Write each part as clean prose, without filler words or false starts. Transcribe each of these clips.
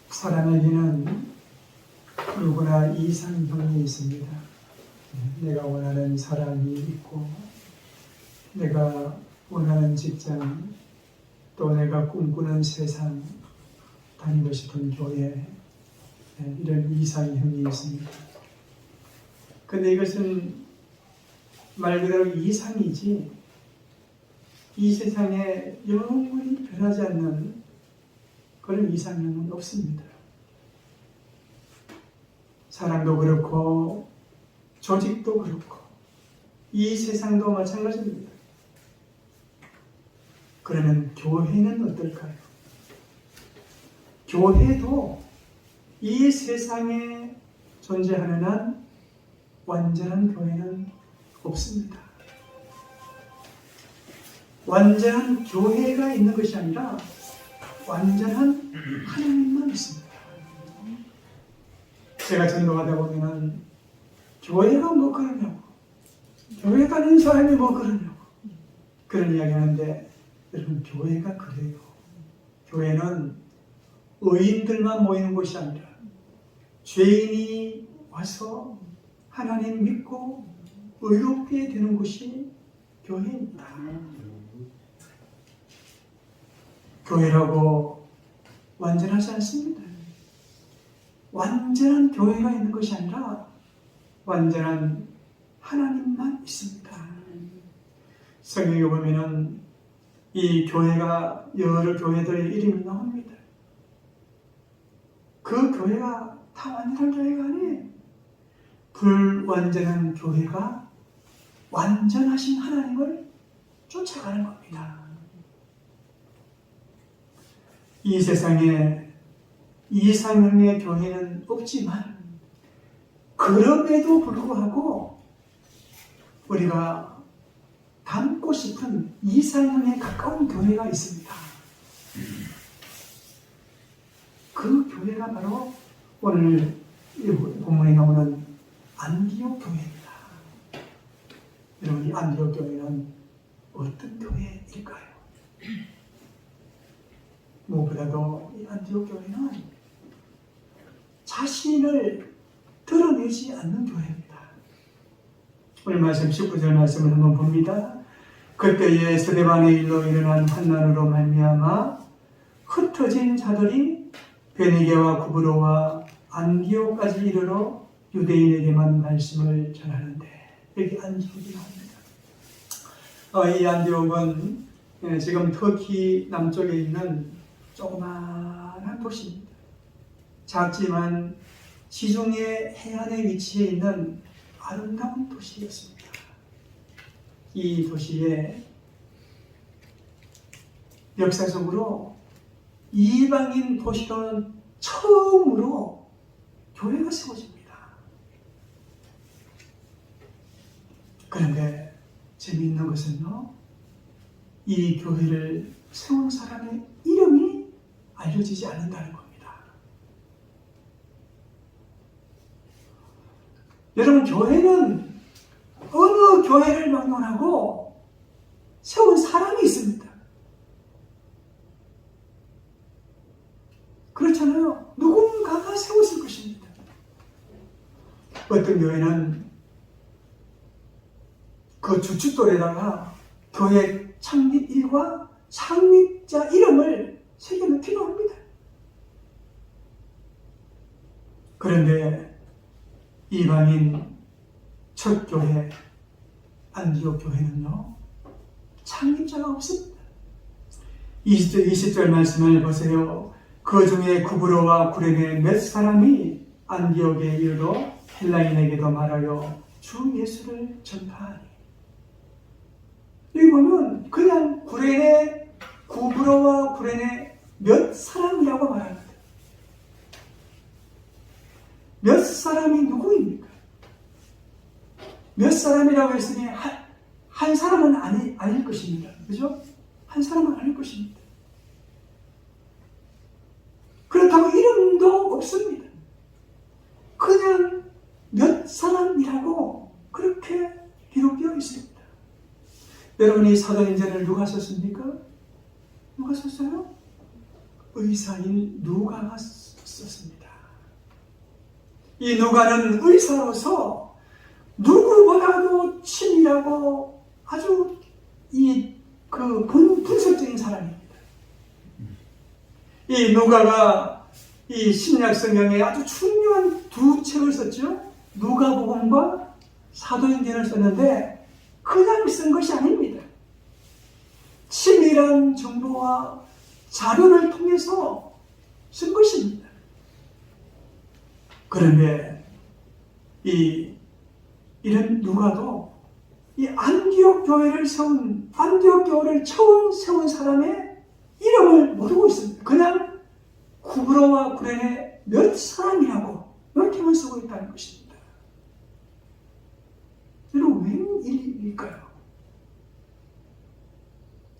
사람에게는 누구나 이상형이 있습니다. 내가 원하는 사람이 있고, 내가 원하는 직장, 또 내가 꿈꾸는 세상, 다니고 싶은 교회, 이런 이상형이 있습니다. 근데 이것은 말 그대로 이상이지, 이 세상에 영원히 변하지 않는 그런 이상형은 없습니다. 사람도 그렇고 조직도 그렇고 이 세상도 마찬가지입니다. 그러면 교회는 어떨까요? 교회도 이 세상에 존재하는 한 완전한 교회는 없습니다. 완전한 교회가 있는 것이 아니라 완전한 하나님만 있습니다. 제가 전도하다 보면은 교회가 뭐 그러냐고, 교회 다니는 사람이 뭐 그러냐고 그런 이야기 하는데, 여러분, 교회가 그래요. 교회는 의인들만 모이는 곳이 아니라 죄인이 와서 하나님 믿고 의롭게 되는 곳이 교회입니다. 교회라고 완전하지 않습니다. 완전한 교회가 있는 것이 아니라 완전한 하나님만 있습니다. 성경에 보면은 이 교회가 여러 교회들의 이름이 나옵니다. 그 교회가 다 완전한 교회가 아니에요. 불완전한 교회가 완전하신 하나님을 쫓아가는 겁니다. 이 세상에 이상형의 교회는 없지만, 그럼에도 불구하고 우리가 닮고 싶은 이상형에 가까운 교회가 있습니다. 그 교회가 바로 오늘 본문에 나오는 안디옥 교회입니다. 여러분, 이 안디옥 교회는 어떤 교회일까요? 무엇보다도 이 안디옥 교회는 자신을 드러내지 않는 교회입니다. 오늘 말씀 19절 말씀을 한번 봅니다. 그때에 스데반의 일로 일어난 환난으로 말미암아 흩어진 자들이 베니게와 구브로와 안디옥까지 이르러 유대인에게만 말씀을 전하는데, 여기 안디옥이 나옵니다. 이 안디옥은 지금 터키 남쪽에 있는 조그마한 도시입니다. 작지만 지중해 해안에 위치해 있는 아름다운 도시였습니다. 이 도시에 역사적으로 이방인 도시로는 처음으로 교회가 세워집니다. 그런데 재미있는 것은요, 이 교회를 세운 사람의 이름이 알려지지 않는다는 겁니다. 여러분, 교회는 어느 교회를 막론하고 세운 사람이 있습니다. 그렇잖아요. 누군가가 세웠을 것입니다. 어떤 교회는 그 주춧돌에다가 교회 창립일과 창립자 이름을 새겨넣기도 합니다. 그런데 이방인 첫 교회 안디옥 교회는요, 창립자가 없습니다. 20절 말씀을 보세요. 그 중에 구브로와 구레네 몇 사람이 안디옥에 이르러 헬라인에게도 말하여 주 예수를 전파하니. 여기 보면 그냥 구브로와 구레네 몇 사람이라고 말합니다. 몇 사람이 누구입니까? 몇 사람이라고 했으니 한 사람은 아닐 것입니다. 그죠? 한 사람은 아닐 것입니다. 그렇다고 이름도 없습니다. 그냥 몇 사람이라고 그렇게 기록되어 있습니다. 여러분이 사도행전을 누가 썼습니까? 누가 썼어요? 의사인 누가가 썼습니다. 이 누가는 의사로서 누구보다도 치밀하고 아주 분석적인 사람입니다. 이 누가가 이 신약 성경에 아주 중요한 두 책을 썼죠. 누가복음과 사도행전을 썼는데 그냥 쓴 것이 아닙니다. 치밀한 정보와 자료를 통해서 쓴 것입니다. 그런데 이런 누가도 이 안디옥 교회를 처음 세운 사람의 이름을 모르고 있습니다. 그냥 구브로와 구레네 몇 사람이라고 이렇게만 쓰고 있다는 것입니다. 이런 웬일일까요?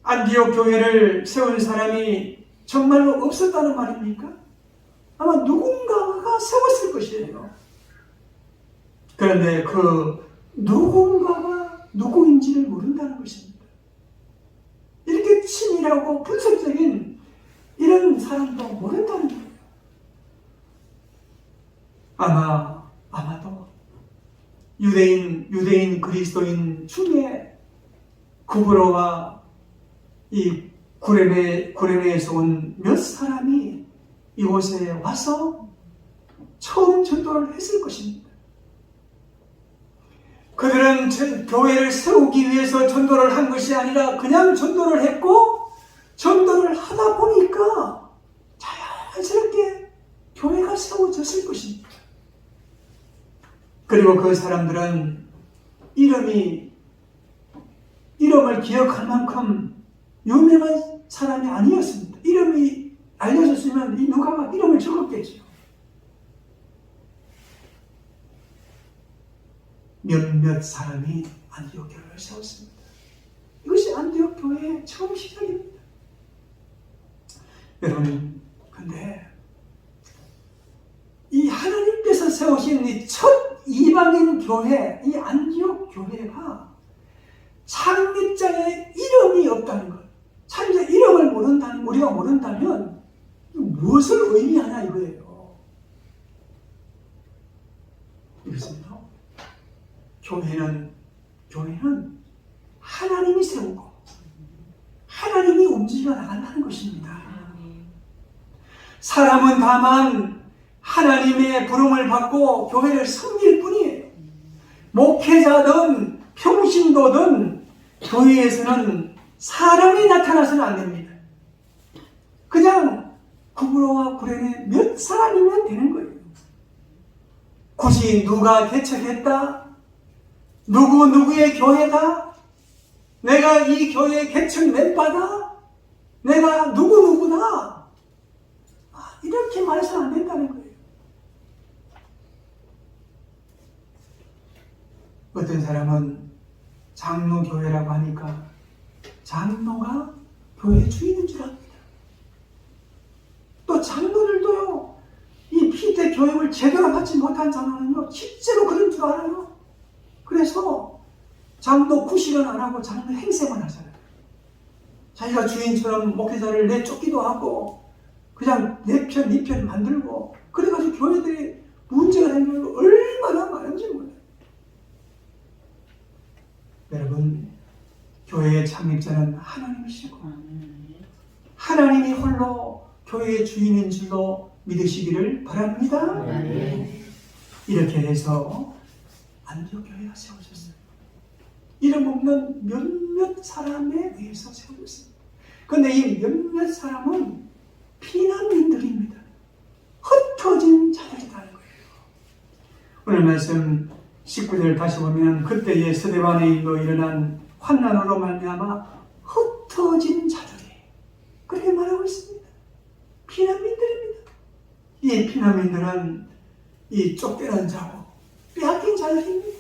안디옥 교회를 세운 사람이 정말로 없었다는 말입니까? 아마 누군가가 세웠을 것이에요. 그런데 그 누군가가 누구인지를 모른다는 것입니다. 이렇게 치밀하고 분석적인 이런 사람도 모른다는 거예요. 아마도 유대인 그리스도인 중에 구브로와 이 구레네에서 온 몇 사람이 이곳에 와서 처음 전도를 했을 것입니다. 그들은 교회를 세우기 위해서 전도를 한 것이 아니라 그냥 전도를 했고, 전도를 하다 보니까 자연스럽게 교회가 세워졌을 것입니다. 그리고 그 사람들은 이름을 기억할 만큼 유명한 사람이 아니었습니다. 이름이 알려졌으면 이 누가가 이름을 적었겠죠. 몇몇 사람이 안디옥 교회를 세웠습니다. 이것이 안디옥 교회의 처음 시작입니다. 여러분, 근데 이 하나님께서 세우신 이 첫 이방인 교회, 이 안디옥 교회가 창립자의 이름이 없다는 것, 창립자 이름을 우리가 모른다면 무엇을 의미하냐 이거예요. 이것은요, 교회는 하나님이 세우고 하나님이 움직여 나간다는 것입니다. 사람은 다만 하나님의 부름을 받고 교회를 섬길 뿐이에요. 목회자든 평신도든 교회에서는 사람이 나타나서는 안 됩니다. 그냥 구브로와 구레네 몇 사람이면 되는 거예요. 굳이 누가 개척했다, 누구의 교회다, 내가 이 교회 개척 멤버다, 내가 누구다, 이렇게 말해서는 안 된다는 거예요. 어떤 사람은 장로교회라고 하니까 장로가 교회 주인인 줄 압니다. 또 장로들도요, 이 피대 교육을 제대로 받지 못한 장로는요, 실제로 그런 줄 알아요. 그래서 장로 구실은 안 하고 장로 행세만 하잖아요. 자기가 주인처럼 목회자를 내쫓기도 하고 그냥 내 편, 네 편 만들고, 그래가지고 교회들이 문제가 생기는 거 얼마나 많은지 몰라요. 여러분, 교회의 창립자는 하나님이시고 하나님이 홀로 교회의 주인인 줄로 믿으시기를 바랍니다. 이렇게 해서 안디옥 교회가 세워졌어요. 이름 없는 몇몇 사람에 의해서 세워졌습니다. 그런데 이 몇몇 사람은 피난민들입니다. 흩어진 자들이라는 거예요. 오늘 말씀 19절 다시 보면, 그때에 스데반에인도 일어난 환난으로 말미암아 흩어진 자들이, 그렇게 말하고 있습니다. 피난민들입니다. 이 피난민들은 이 쫓겨난 자고 빼앗긴 자들입니다.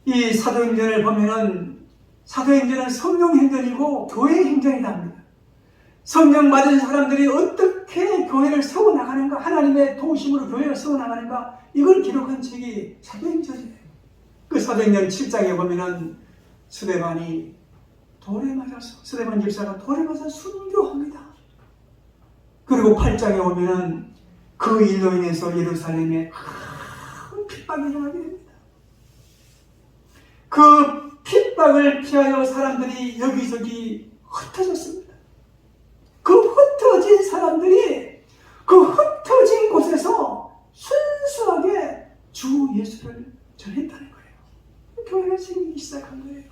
이 사도행전을 보면은, 사도행전은 성령 행전이고 교회 행전이다 합니다. 성령 받은 사람들이 어떻게 교회를 세워나가는가, 하나님의 도우심으로 교회를 세워나가는가, 이걸 기록한 책이 사도행전이에요. 그 사도행전 7장에 보면은 스데반 집사가 돌에 맞아 순교합니다. 그리고 8장에 오면은 그 일로 인해서 예루살렘에 큰 핍박이 일어나게 됩니다. 그 핍박을 피하여 사람들이 여기저기 흩어졌습니다. 그 흩어진 사람들이 그 흩어진 곳에서 순수하게 주 예수를 전했다는 거예요. 교회가 생기기 시작한 거예요.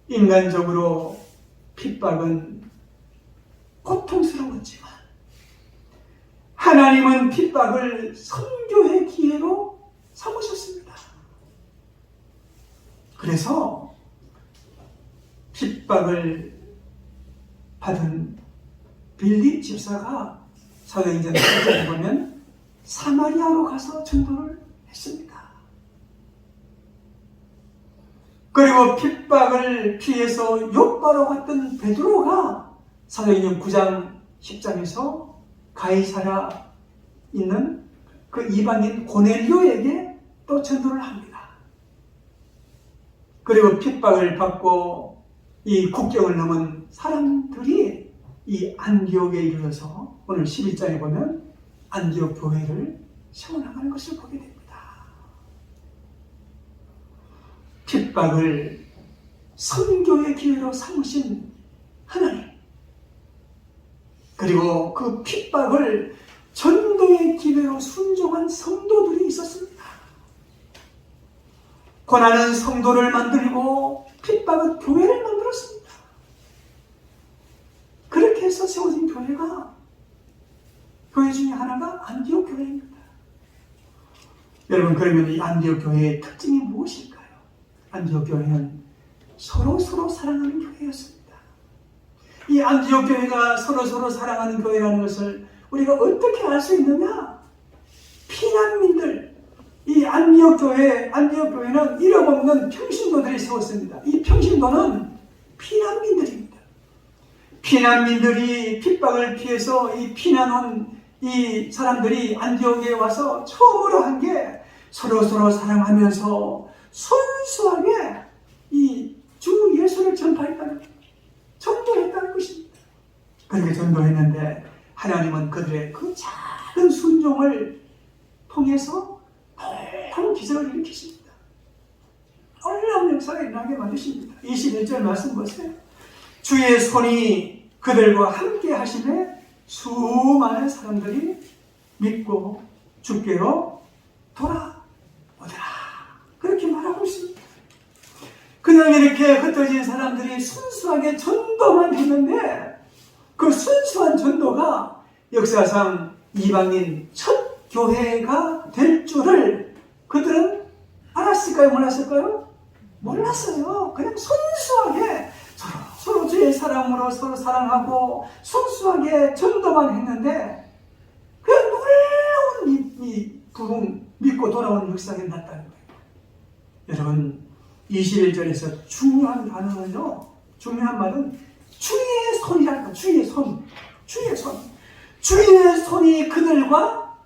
인간적으로 핍박은 고통스러웠지만 하나님은 핍박을 선교의 기회로 삼으셨습니다. 그래서 핍박을 받은 빌립 집사가 사도행전 4장에 보면 사마리아로 가서 전도를 했습니다. 그리고 핍박을 피해서 요바로 갔던 베드로가 사도행전 9장 10장에서 가이사랴 있는 그 이방인 고넬료에게 또 전도를 합니다. 그리고 핍박을 받고 이 국경을 넘은 사람들이 이 안디옥에 이르러서 오늘 11장에 보면 안디옥 교회를 세워나가는 것을 보게 됩니다. 핍박을 선교의 기회로 삼으신 하나님, 그리고 그 핍박을 전도의 기회로 순종한 성도들이 있었습니다. 고난은 성도를 만들고 핍박은 교회를 만들었습니다. 그렇게 해서 세워진 교회 중에 하나가 안디옥 교회입니다. 여러분, 그러면 이 안디옥 교회의 특징이 무엇일까요? 안디옥 교회는 서로 사랑하는 교회였습니다. 이 안디옥 교회가 서로 사랑하는 교회라는 것을 우리가 어떻게 알 수 있느냐? 피난민들, 이 안디옥 교회는 이름 없는 평신도들이 세웠습니다. 이 평신도는 피난민들입니다. 피난민들이 핍박을 피해서 이 피난 온 이 사람들이 안디옥에 와서 처음으로 한 게 서로 사랑하면서 순수하게 이 주 예수를 전파했다는, 전도했다는 것입니다. 그렇게 전도했는데 하나님은 그들의 그 작은 순종을 통해서 놀라운 기적을 일으키십니다. 놀라운 역사가 일어나게 만드십니다. 21절 말씀 보세요. 주의 손이 그들과 함께 하심에 수많은 사람들이 믿고 주께로 돌아오더라. 그렇게 말하고 있습니다. 그냥 이렇게 흩어진 사람들이 순수하게 전도만 했는데 그 순수한 전도가 역사상 이방인 첫 교회가 될 줄을 그들은 알았을까요? 몰랐을까요? 몰랐어요. 그냥 순수하게 서로 주의 사랑으로 서로 사랑하고 순수하게 전도만 했는데 그냥 놀라운 이 부흥, 믿고 돌아오는 역사가 났다는 거예요. 여러분, 21절에서 중요한 단어는요, 중요한 말은 주의 손이라는 거예요. 주의 손. 주의 손이 그들과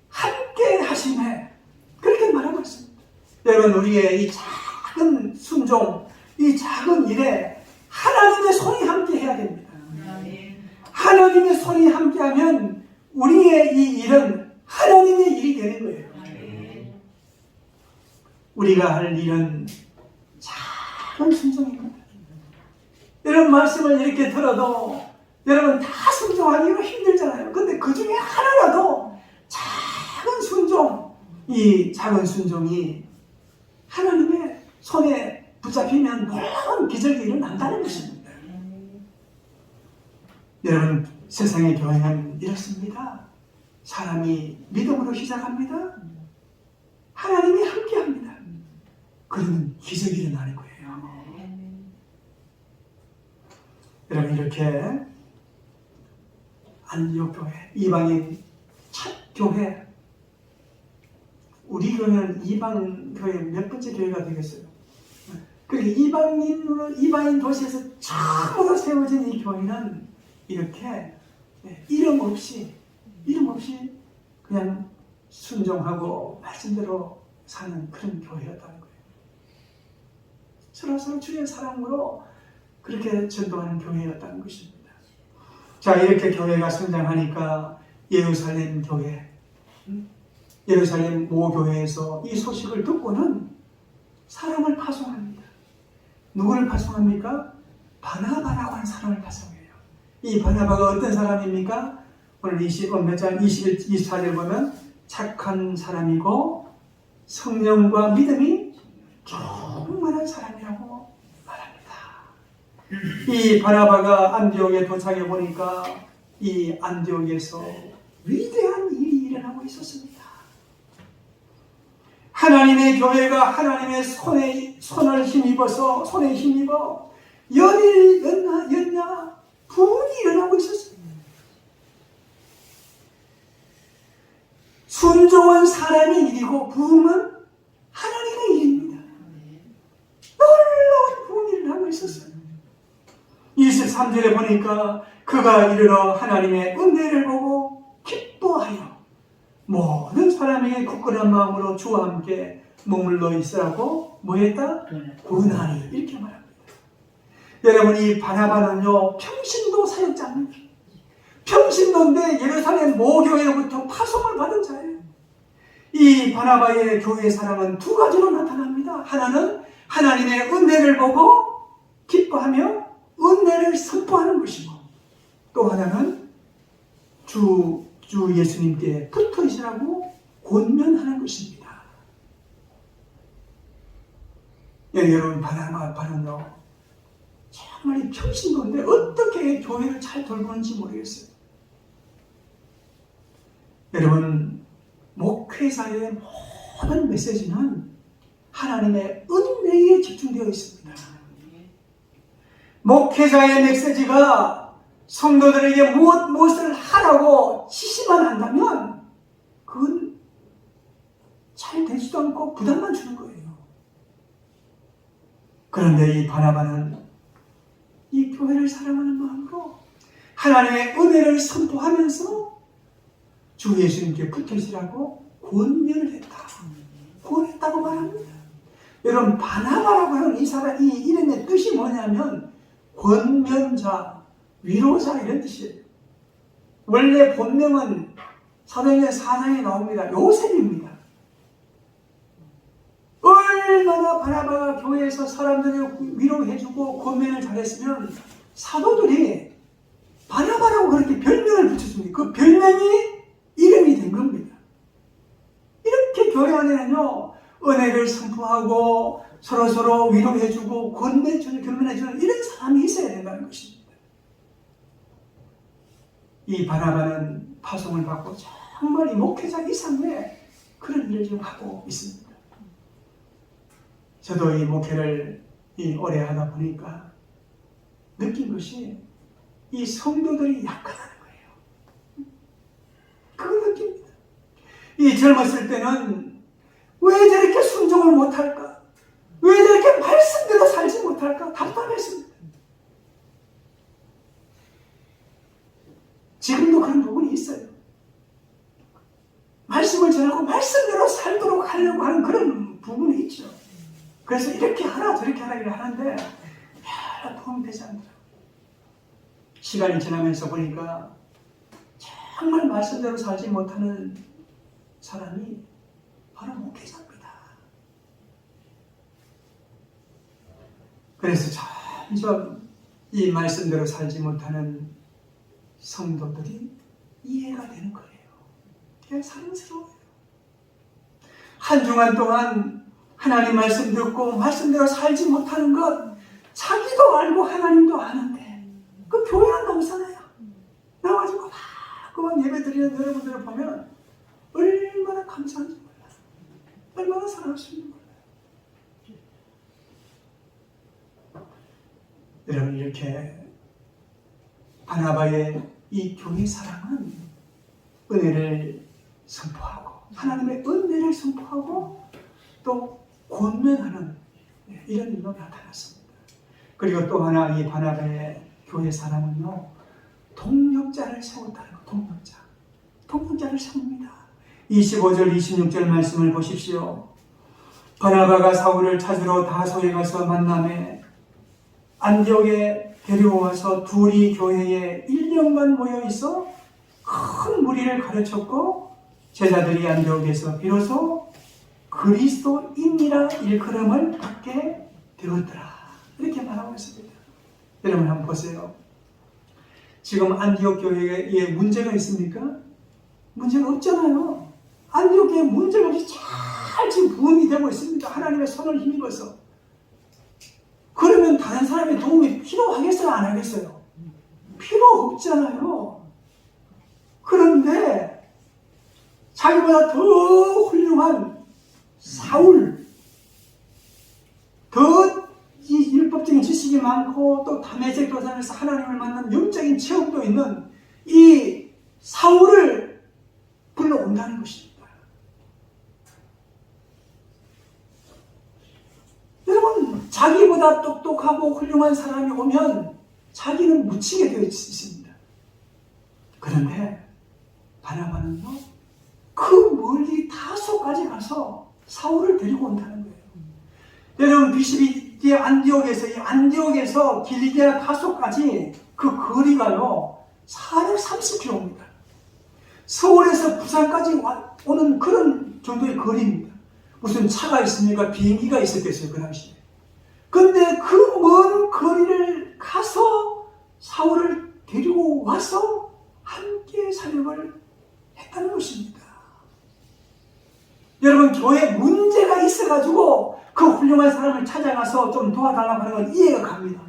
함께 하심에, 그렇게 말하고 있습니다. 여러분, 우리의 이 작은 순종, 이 작은 일에 하나님의 손이 함께 해야 됩니다. 하나님의 손이 함께 하면 우리의 이 일은 하나님의 일이 되는 거예요. 우리가 할 일은 작은 순종입니다. 여러분, 말씀을 이렇게 들어도 여러분 다 순종하기가 힘들잖아요. 근데 그 중에 하나라도 작은 순종, 이 작은 순종이 하나님의 손에 붙잡히면 놀라운 기적이 일어난다는 것입니다. 여러분, 세상의 교회는 이렇습니다. 사람이 믿음으로 시작합니다. 하나님이 함께합니다. 그러면 기적이 일어나는 거예요. 여러분, 이렇게 안디옥 교회, 이방인 첫 교회, 우리 교회는 이방 교회 몇 번째 교회가 되겠어요? 그 이방인 도시에서 처음으로 세워진 이 교회는 이렇게 이름 없이 그냥 순종하고 말씀대로 사는 그런 교회였다는 거예요. 서로 주의 사랑으로 그렇게 전도하는 교회였다는 것입니다. 자, 이렇게 교회가 성장하니까 예루살렘 교회, 예루살렘 모교회에서 이 소식을 듣고는 사람을 파송합니다. 누구를 파송합니까? 바나바라고 하는 사람을 파송해요. 이 바나바가 어떤 사람입니까? 오늘 몇 장 24절 보면 착한 사람이고 성령과 믿음이 충만한 사람이라고 말합니다. 이 바나바가 안디옥에 도착해 보니까 이 안디옥에서 위대한 일이 일어나고 있었습니다. 하나님의 교회가 하나님의 손에 힘입어 열일 연냐 부흥이 일어나고 있었습니다. 순종한 사람의 일이고 부흥은 하나님의 일입니다. 놀라운 부흥이 일어나고 있었어요. 23절에 보니까 그가 이르러 하나님의 은혜를 보고 기뻐하여 모든 사람에게 굳건한 마음으로 주와 함께 머물러 있으라고 뭐했다? 권하니 이렇게 말합니다. 여러분, 이 바나바는요 평신도 사역자입니다. 평신도인데 예루살렘 모교회로부터 파송을 받은 자예요. 이 바나바의 교회 사랑은 두 가지로 나타납니다. 하나는 하나님의 은혜를 보고 기뻐하며 은혜를 선포하는 것이고, 또 하나는 주 예수님께 붙어 있으라고 권면하는 것입니다. 여러분, 바나바는요 정말 이 평신도인데 어떻게 교회를 잘 돌보는지 모르겠어요. 여러분, 목회자의 모든 메시지는 하나님의 은혜에 집중되어 있습니다. 목회자의 메시지가 성도들에게 무엇을 하라고 지시만 한다면 그건 잘 되지도 않고 부담만 주는 거예요. 그런데 이 바나바는 이 교회를 사랑하는 마음으로 하나님의 은혜를 선포하면서 주 예수님께 붙으시라고 권면을 권했다고 말합니다. 여러분, 바나바라고 하는 이 이름의 뜻이 뭐냐면 권면자, 위로자 이런 뜻이에요. 원래 본명은 사도행전 4장에 나옵니다. 요셉입니다. 얼마나 바나바가 교회에서 사람들을 위로해주고 권면을 잘했으면 사도들이 바나바라고 그렇게 별명을 붙였습니다. 그 별명이 이름이 된 겁니다. 이렇게 교회 안에는요 은혜를 선포하고 서로 위로해주고 권면해주는 이런 사람이 있어야 된다는 것입니다. 이 바나바는 파송을 받고 정말 이 목회자 이상의 그런 일을 지금 하고 있습니다. 저도 이 목회를 오래 하다 보니까 느낀 것이 이 성도들이 약하다는 거예요. 그걸 느낍니다. 이 젊었을 때는 왜 저렇게 순종을 못할까? 왜 저렇게 말씀대로 살지 못할까? 답답했습니다. 지금도 그런 부분이 있어요. 말씀을 전하고 말씀대로 살도록 하려고 하는 그런 부분이 있죠. 그래서 이렇게 하라 저렇게 하라 이렇게 하는데 별로 도움이 되지 않더라고요. 시간이 지나면서 보니까 정말 말씀대로 살지 못하는 사람이 바로 목회자입니다. 그래서 점점 이 말씀대로 살지 못하는 성도들이 이해가 되는 거예요. 그냥 사랑스러워요. 한 주간 동안 하나님 말씀 듣고 말씀대로 살지 못하는 것 자기도 알고 하나님도 아는데 그 교회 안 나오잖아요. 나와가지고 그만 예배 드리는 여러분들을 보면 얼마나 감사한지 몰라요. 얼마나 사랑할 수 있는 몰라요. 여러분, 이렇게 바나바의 이 교회 사랑은 은혜를 선포하고 하나님의 은혜를 선포하고 또 권면하는 이런 일로 나타났습니다. 그리고 또 하나 이 바나바의 교회 사람은요 동역자를 세웠다는 거. 동역자를 세웁니다. 25절 26절 말씀을 보십시오. 바나바가 사울을 찾으러 다소에 가서 만남에 안디옥에 데리고 와서 둘이 교회에 1년간 모여 있어 큰 무리를 가르쳤고 제자들이 안디옥에서 비로소 그리스도인이라 일컬음을 받게 되었더라. 이렇게 말하고 있습니다. 여러분 한번 보세요. 지금 안디옥 교회에 문제가 있습니까? 문제가 없잖아요. 안디옥 교회에 문제가 없이 잘 지금 부흥이 되고 있습니다. 하나님의 손을 힘입어서. 그러면 다른 사람의 도움이 필요하겠어요? 안 하겠어요? 필요 없잖아요. 그런데 자기보다 더 훌륭한 사울, 더 이 율법적인 지식이 많고 또 담에색 도산에서 하나님을 만난 영적인 체험도 있는 이 사울을 불러온다는 것입니다. 여러분, 자기보다 똑똑하고 훌륭한 사람이 오면 자기는 묻히게 되어 있습니다. 그런데 바나바는요, 그 멀리 다소까지 가서 사울을 데리고 온다는 거예요. 여러분, 비시비 안디옥에서 길리기아 다소까지 그 거리가요 430km입니다. 서울에서 부산까지 오는 그런 정도의 거리입니다. 무슨 차가 있습니까? 비행기가 있었겠어요, 그 당시에. 근데 그 먼 거리를 가서 사울을 데리고 와서 함께 사역을 했다는 것입니다. 여러분, 교회에 문제가 있어가지고 그 훌륭한 사람을 찾아가서 좀 도와달라고 하는 건 이해가 갑니다.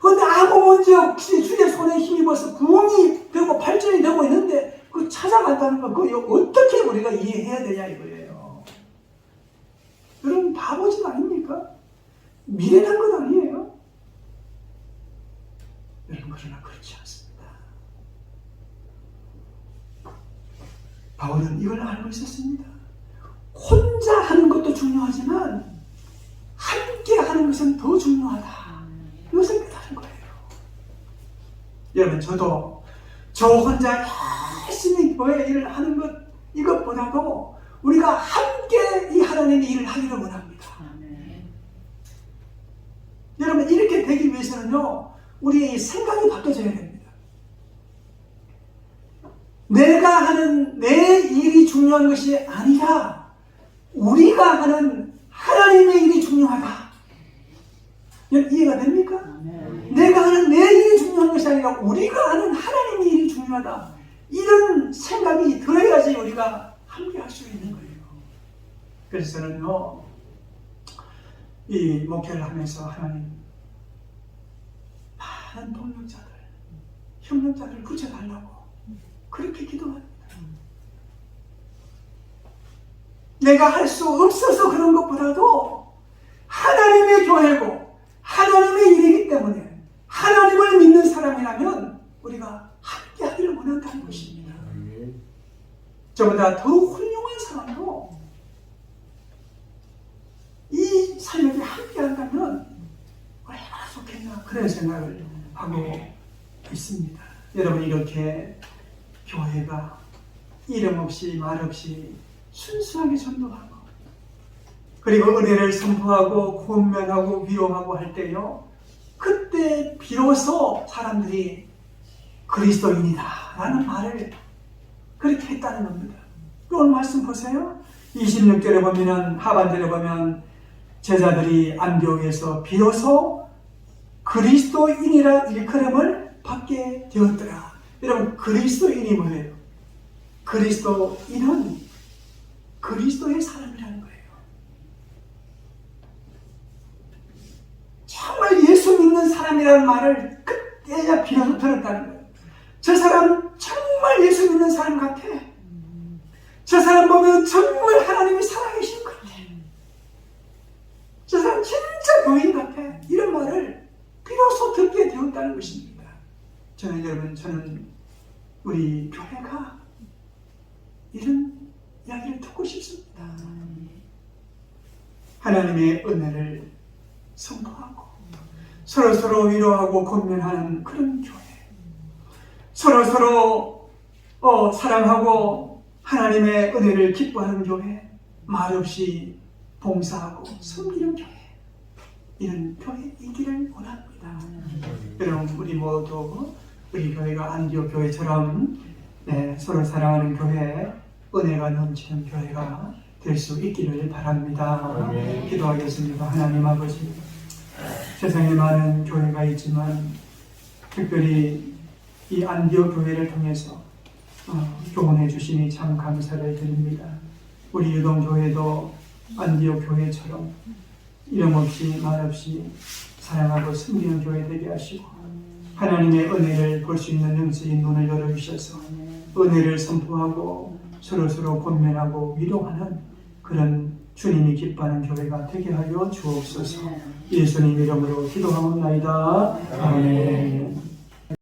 그런데 아무 문제 없이 주의 손에 힘입어서 부흥이 되고 발전이 되고 있는데 그 찾아간다는 건 그거 어떻게 우리가 이해해야 되냐 이거예요. 여러분, 바보짓 아닙니까? 미련한 건 아니에요. 여러분, 그러나 그렇지 않습니다. 바울은 이걸 알고 있었습니다. 혼자 하는 것도 중요하지만 함께 하는 것은 더 중요하다. 이것을 깨달은 거예요. 여러분, 저도 저 혼자 열심히 교회 일을 하는 것 이것보다도 우리가 함께 이 하나님의 일을 하기를 원합니다. 여러분, 이렇게 되기 위해서는요, 우리의 생각이 바뀌어져야 됩니다. 내가 하는 내 일이 중요한 것이 아니라 우리가 하는 하나님의 일이 중요하다. 이해가 됩니까? 내가 하는 내 일이 중요한 것이 아니라 우리가 하는 하나님의 일이 중요하다. 이런 생각이 들어야지 우리가 함께 할 수 있는 거예요. 그래서 저는요, 이 목회를 하면서 하나님, 많은 동력자들, 협력자들을 붙여달라고 그렇게 기도합니다. 내가 할 수 없어서 그런 것보다도 하나님의 교회고 하나님의 일이기 때문에 하나님을 믿는 사람이라면 우리가 함께 하기를 원한다는 것입니다. 저보다 더 훌륭한 사람도 이 사역에 함께 한다면 얼마나 좋겠나 그런 생각을 하고 있습니다. 여러분, 이렇게 교회가 이름 없이 말 없이 순수하게 전도하고 그리고 은혜를 선포하고 권면하고 위로하고 할 때요, 그때 비로소 사람들이 그리스도인이다 라는 말을 그렇게 했다는 겁니다. 오늘 말씀 보세요. 26절에 보면, 하반절에 보면 제자들이 안디옥에서 비로소 그리스도인이라 일컬음을 받게 되었더라. 여러분, 그리스도인이 뭐예요? 그리스도인은 그리스도의 사람이라는 거예요. 정말 예수 믿는 사람이라는 말을 그때야 비로소 들었다는 거예요. 저 사람 정말 예수 믿는 사람 같아. 저 사람 보면 정말 하나님이 살아계신 것 같아. 저 사람 진짜 교인 같아. 이런 말을 비로소 듣게 되었다는 것입니다. 저는 우리 교회가 이런 이야기를 듣고 싶습니다. 하나님의 은혜를 선포하고 서로서로 위로하고 권면하는 그런 교회, 서로서로 사랑하고 하나님의 은혜를 기뻐하는 교회, 말없이 봉사하고 섬기는 교회, 이런 교회이기를 원합니다. 여러분 우리 모두 우리 교회가 안디옥 교회처럼 서로 사랑하는 교회, 은혜가 넘치는 교회가 될 수 있기를 바랍니다. 기도하겠습니다. 하나님 아버지, 세상에 많은 교회가 있지만 특별히 이 안디옥 교회를 통해서 교훈해 주시니 참 감사를 드립니다. 우리 유동교회도 안디옥 교회처럼 이름없이 말없이 사랑하고 섬기는 교회 되게 하시고 하나님의 은혜를 볼 수 있는 영적인 눈을 열어주셔서 은혜를 선포하고 서로서로 권면하고 위로하는 그런 주님이 기뻐하는 교회가 되게 하여 주옵소서. 예수님 이름으로 기도하옵나이다. 아멘.